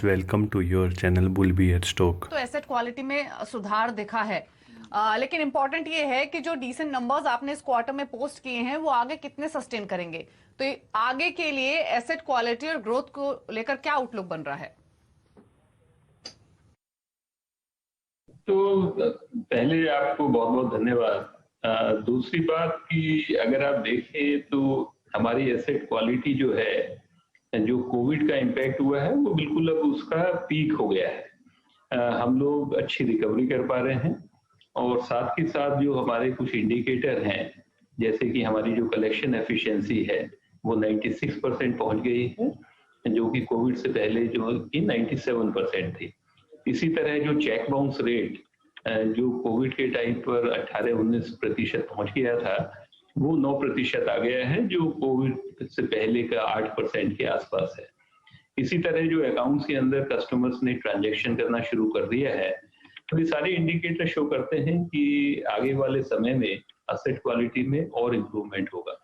viewers, welcome to your channel Bull Bear Stock. तो asset quality में सुधार दिखा है, लेकिन इंपॉर्टेंट ये है कि जो डिसेंट नंबर्स आपने इस क्वार्टर में पोस्ट किए हैं वो आगे कितने सस्टेन करेंगे। तो आगे के लिए एसेट क्वालिटी और ग्रोथ को लेकर क्या आउटलुक बन रहा है? तो पहले आपको बहुत बहुत धन्यवाद। दूसरी बात कि अगर आप देखें तो हमारी एसेट क्वालिटी जो है, जो कोविड का इम्पैक्ट हुआ है वो बिल्कुल अब उसका पीक हो गया है। हम लोग अच्छी रिकवरी कर पा रहे हैं और साथ ही साथ जो हमारे कुछ इंडिकेटर हैं, जैसे कि हमारी जो कलेक्शन एफिशिएंसी है वो 96% पहुंच गई है, जो कि कोविड से पहले जो कि 97% थी। इसी तरह जो चेक बाउंस रेट जो कोविड के टाइम पर 18-19% पहुंच गया था, वो 9% आ गया है, जो कोविड से पहले का 8% के आसपास है। इसी तरह जो अकाउंट्स के अंदर कस्टमर्स ने ट्रांजैक्शन करना शुरू कर दिया है, तो ये सारे इंडिकेटर शो करते हैं कि आगे वाले समय में एसेट क्वालिटी में और इम्प्रूवमेंट होगा।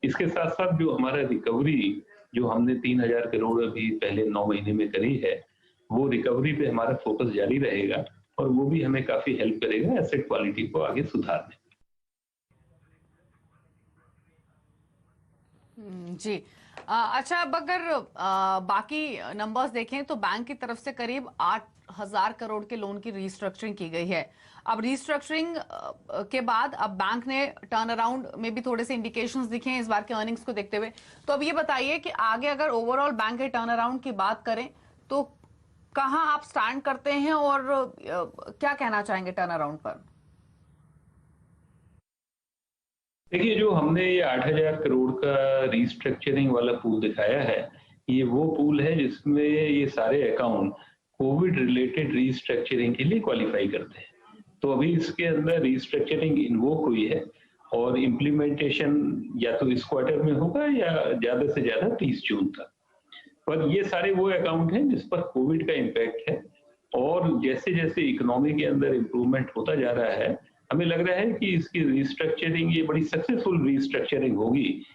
इसके साथ साथ जो हमारा रिकवरी जो हमने 3000 करोड़ अभी पहले 9 महीने में करी है, वो रिकवरी पे हमारा फोकस जारी रहेगा और वो भी हमें काफी हेल्प करेगा एसेट क्वालिटी को आगे सुधारने। जी, अच्छा, अब अगर बाकी नंबर्स देखें तो बैंक की तरफ से करीब 8000 करोड़ के लोन की रीस्ट्रक्चरिंग की गई है। अब रीस्ट्रक्चरिंग के बाद अब बैंक ने टर्न अराउंड में भी थोड़े से इंडिकेशंस दिखे हैं इस बार के अर्निंग्स को देखते हुए। तो अब ये बताइए कि आगे अगर ओवरऑल बैंक के टर्न अराउंड की बात करें तो कहां आप स्टैंड करते हैं और क्या कहना चाहेंगे टर्न अराउंड पर? देखिए, जो हमने ये 8000 करोड़ का रीस्ट्रक्चरिंग वाला पूल दिखाया है, ये वो पूल है जिसमें ये सारे अकाउंट कोविड रिलेटेड रीस्ट्रक्चरिंग के लिए क्वालिफाई करते हैं। तो अभी इसके अंदर रीस्ट्रक्चरिंग इन्वोक हुई है और इम्प्लीमेंटेशन या तो इस क्वार्टर में होगा या ज्यादा से ज्यादा 30 जून तक। पर ये सारे वो अकाउंट हैं जिस पर कोविड का इम्पैक्ट है और जैसे जैसे इकोनॉमी के अंदर इम्प्रूवमेंट होता जा रहा है, हमें लग रहा है कि इसकी रीस्ट्रक्चरिंग ये बड़ी सक्सेसफुल रीस्ट्रक्चरिंग होगी।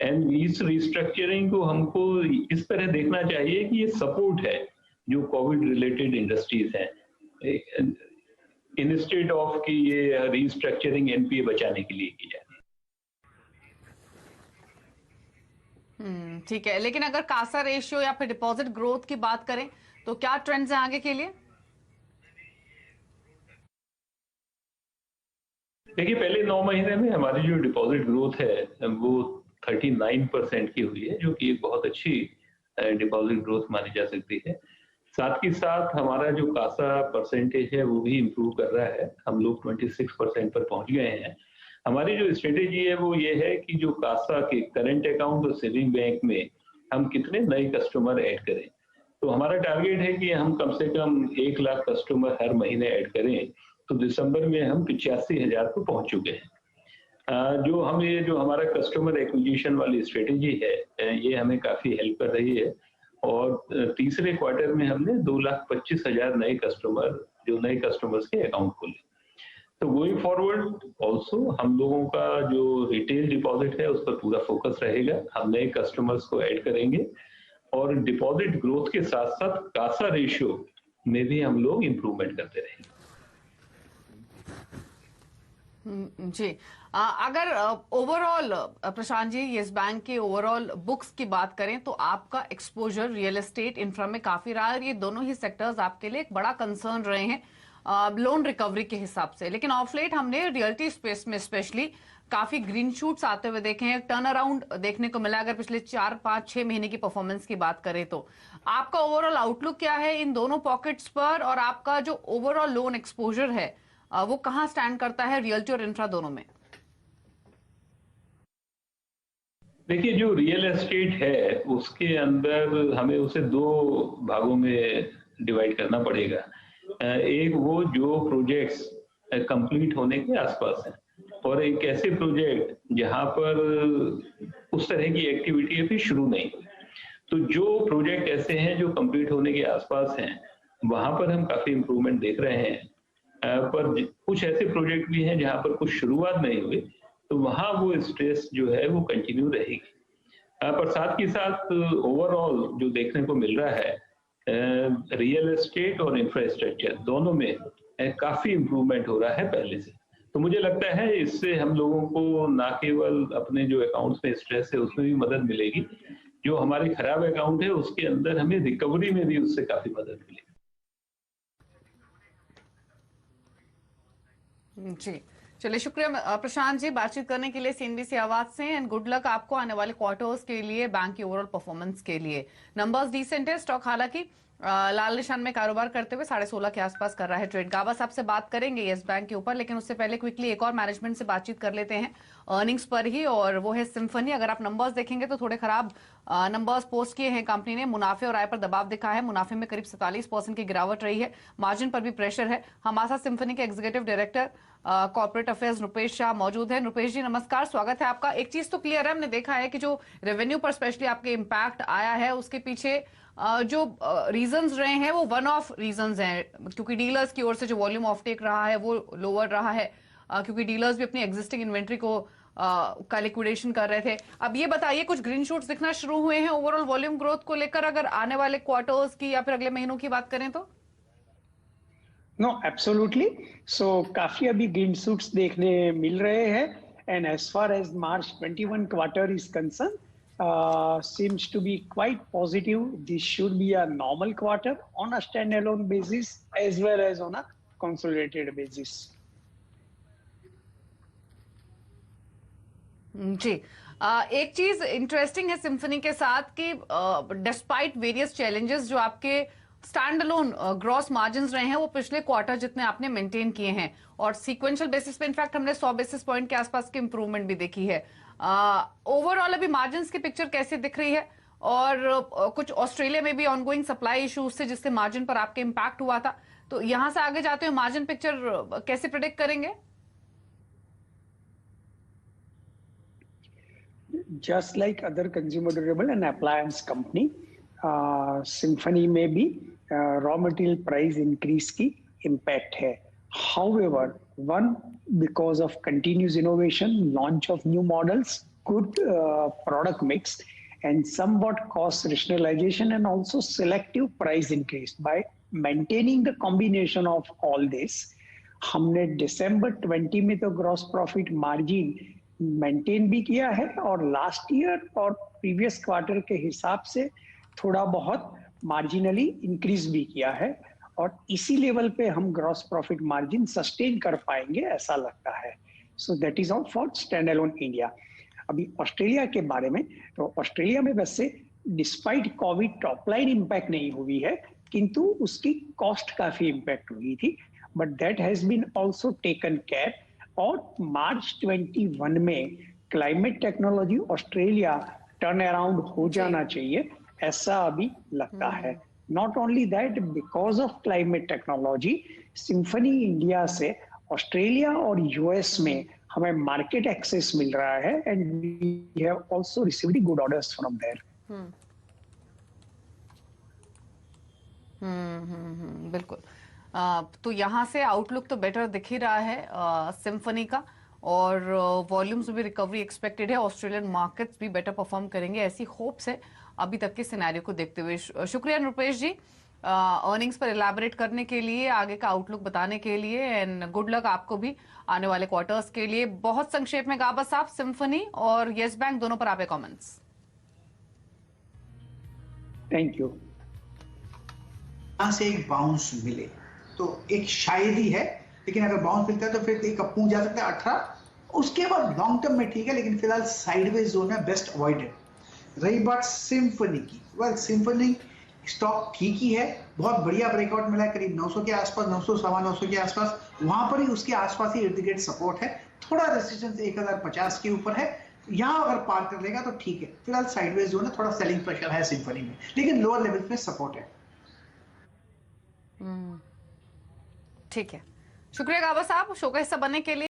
एंड इस रीस्ट्रक्चरिंग को हमको इस तरह देखना चाहिए कि ये सपोर्ट है जो कोविड रिलेटेड इंडस्ट्रीज हैं, इंस्टेड ऑफ कि ये रीस्ट्रक्चरिंग एनपीए बचाने के लिए की जाए। ठीक है, लेकिन अगर कासा रेशियो या फिर डिपॉजिट ग्रोथ की बात करें तो क्या ट्रेंड्स हैं आगे के लिए? देखिए, पहले 9 महीने में हमारी जो डिपॉजिट ग्रोथ है वो 39% की हुई है, जो कि एक बहुत अच्छी डिपॉजिट ग्रोथ मानी जा सकती है। साथ ही साथ हमारा जो कासा परसेंटेज है वो भी इम्प्रूव कर रहा है, हम लोग 26% पर पहुंच गए हैं। हमारी जो स्ट्रेटेजी है वो ये है कि जो कासा के करंट अकाउंट और सेविंग बैंक में हम कितने नए कस्टमर ऐड करें। तो हमारा टारगेट है कि हम कम से कम 1 लाख कस्टमर हर महीने ऐड करें। तो दिसंबर में हम 85,000 पर पहुंच चुके हैं। जो हमारा कस्टमर एक्विजिशन वाली स्ट्रेटेजी है, ये हमें काफी हेल्प कर रही है और तीसरे क्वार्टर में हमने 2,25,000 नए कस्टमर्स के अकाउंट खोले। तो गोइंग फॉरवर्ड ऑल्सो हम लोगों का जो रिटेल डिपॉजिट है उस पर पूरा फोकस रहेगा। हम नए कस्टमर्स को ऐड करेंगे और डिपॉजिट ग्रोथ के साथ साथ कासा रेशियो में भी हम लोग इम्प्रूवमेंट करते रहेंगे। जी, अगर overall Prashant ji yes bank के ओवरऑल बुक्स की बात करें तो आपका एक्सपोजर रियल एस्टेट इंफ्रा में काफी रहा है। ये दोनों ही सेक्टर्स आपके लिए एक बड़ा कंसर्न रहे हैं लोन रिकवरी के हिसाब से, लेकिन ऑफ लेट हमने रियल्टी स्पेस में स्पेशली काफी ग्रीन शूट्स आते हुए देखे हैं, टर्न अराउंड देखने को मिला। अगर पिछले 4-5-6 महीने की परफॉर्मेंस की बात करें तो आपका ओवरऑल आउटलुक क्या है इन दोनों पॉकेट्स पर, और आपका जो ओवरऑल लोन एक्सपोजर है वो कहां स्टैंड करता है रियल्टी और इंफ्रा दोनों में? देखिए, जो रियल एस्टेट है उसके अंदर हमें उसे 2 भागों में डिवाइड करना पड़ेगा। एक वो जो प्रोजेक्ट्स कंप्लीट होने के आसपास हैं और एक ऐसे प्रोजेक्ट जहां पर उस तरह की एक्टिविटी अभी शुरू नहीं हुई। तो जो प्रोजेक्ट ऐसे हैं जो कंप्लीट होने के आसपास हैं, वहां पर हम काफी इम्प्रूवमेंट देख रहे हैं। पर कुछ ऐसे प्रोजेक्ट भी हैं जहां पर कुछ शुरुआत नहीं हुई, तो वहां वो स्ट्रेस जो है वो कंटिन्यू रहेगी। पर साथ ही साथ ओवरऑल जो देखने को मिल रहा है रियल एस्टेट और इंफ्रास्ट्रक्चर दोनों में काफी इम्प्रूवमेंट हो रहा है पहले से। तो मुझे लगता है इससे हम लोगों को ना केवल अपने जो अकाउंट्स में स्ट्रेस है उसमें भी मदद मिलेगी, जो हमारे खराब अकाउंट है उसके अंदर हमें रिकवरी में भी उससे काफी मदद मिलेगी। जी, चलिए शुक्रिया प्रशांत जी बातचीत करने के लिए सीएनबीसी आवाज से, एंड गुड लक आपको आने वाले क्वार्टर्स के लिए, बैंक की ओवरऑल परफॉर्मेंस के लिए। नंबर्स डिसेंट है, स्टॉक हालांकि लाल निशान में कारोबार करते हुए 16.5 के आसपास कर रहा है ट्रेड। गाबा साहब से बात करेंगे यस बैंक के ऊपर, लेकिन उससे पहले क्विकली एक और मैनेजमेंट से बातचीत कर लेते हैं अर्निंग्स पर ही, और वो है सिम्फनी। अगर आप नंबर्स देखेंगे तो थोड़े खराब नंबर्स पोस्ट किए हैं कंपनी ने। मुनाफे और आय पर दबाव दिखा है, मुनाफे में करीब 47% की गिरावट रही है, मार्जिन पर भी प्रेशर है। हमारे साथ सिम्फनी के executive director corporate affairs Rupesh Shah मौजूद है। रुपेश जी नमस्कार, स्वागत है आपका। एक चीज तो क्लियर है, हमने देखा है कि जो रेवेन्यू पर स्पेशली आपके इम्पैक्ट आया है उसके पीछे जो रीजंस रहे हैं वो वन ऑफ रीजंस हैं, क्योंकि डीलर्स की ओर से जो वॉल्यूम ऑफ टेक रहा है वो लोअर रहा है, क्योंकि डीलर्स भी अपनी एग्जिस्टिंग इन्वेंट्री को का लिक्विडेशन कर रहे थे। अब ये बताइए कुछ ग्रीन शूट्स दिखना शुरू हुए हैं ओवरऑल वॉल्यूम ग्रोथ को लेकर, अगर आने वाले क्वार्टर्स की या फिर अगले महीनों की बात करें तो? नो एब्सोल्युटली, सो काफी अभी ग्रीन शूट्स देखने मिल रहे हैं, and as far as March 21 quarter is concern seems to be quite positive. This should be a normal quarter on a standalone basis as well as on a consolidated basis. जी, एक चीज interesting है symphony के साथ कि despite various challenges जो आपके stand alone gross margin रहे हैं वो पिछले क्वार्टर जितने आपने मेंटेन किए हैं, और सीक्वेंशियल बेसिस पे इनफैक्ट हमने 100 बेसिस पॉइंट के आसपास की इंप्रूवमेंट भी देखी है। ओवरऑल अभी मार्जिन की पिक्चर कैसी दिख रही है, और कुछ ऑस्ट्रेलिया में भी ऑनगोइंग सप्लाई इश्यूज से जिससे मार्जिन पर आपके इम्पैक्ट हुआ था, तो यहां से आगे जाते हुए मार्जिन पिक्चर कैसे प्रेडिक्ट करेंगे? Just like other consumer durable and appliance company, Symphony में भी raw material price increase की impact है. However, one, because of continuous innovation, launch of new models, good product mix, and somewhat cost rationalization, and also selective price increase. By maintaining the combination of all this, हमने December 20 में तो gross profit margin maintain भी किया है, और last year और previous quarter के हिसाब से थोड़ा बहुत मार्जिनली इंक्रीज भी किया है, और इसी लेवल पे हम ग्रॉस प्रॉफिट मार्जिन सस्टेन कर पाएंगे ऐसा लगता है। So that is all for stand alone India. अभी ऑस्ट्रेलिया के बारे में, तो ऑस्ट्रेलिया में वैसे despite Covid top line impact नहीं हुई है, किंतु उसकी कॉस्ट काफी इम्पैक्ट हुई थी, but that has been also taken care. और मार्च 21 में Climate Technology Australia turn around हो जाना चाहिए ऐसा अभी लगता है। Not only that, because of Climate Technology Symphony India से ऑस्ट्रेलिया और यूएस में हमें मार्केट एक्सेस मिल रहा है, and we have also received good orders from there. बिल्कुल। तो यहाँ से आउटलुक तो बेटर दिख ही रहा है सिम्फनी का, और वॉल्यूम्स में भी रिकवरी एक्सपेक्टेड है, ऑस्ट्रेलियन मार्केट्स भी बेटर परफॉर्म करेंगे ऐसी होप्स है अभी तक के सिनेरियो को देखते हुए। शुक्रिया रुपेश जी अर्निंग्स पर इलैबोरेट करने के लिए, आगे का आउटलुक बताने के लिए, एंड गुड लक आपको भी आने वाले क्वार्टर्स के लिए। बहुत संक्षेप में गाबा साहब, सिम्फनी और येस बैंक दोनों पर आपके कमेंट्स। Thank you. यहां से एक बाउंस मिले तो एक शायरी है, लेकिन अगर बाउंस मिलता है तो फिर एक अपू जा सकता है 18, उसके बाद लॉन्ग टर्म में ठीक है, लेकिन फिलहाल साइडवेज जोन है, बेस्ट अवॉइडेड। रही बात सिम्फनी की, वेल सिम्फनी स्टॉक ठीक ही है, बहुत बढ़िया ब्रेकआउट मिला है करीब 900 के आसपास, 900 सवा 900 के आसपास, वहां पर ही उसके आसपास ही इर्द गिर्द सपोर्ट है, थोड़ा रेजिस्टेंस 1050 के ऊपर है, यहाँ अगर पार कर लेगा तो ठीक है। फिलहाल साइडवेज जोन है, थोड़ा सेलिंग प्रेशर है सिम्फनी में, लेकिन लोअर लेवल में सपोर्ट है। ठीक है, शुक्रिया गाबा साहब शो का हिस्सा बनने के लिए।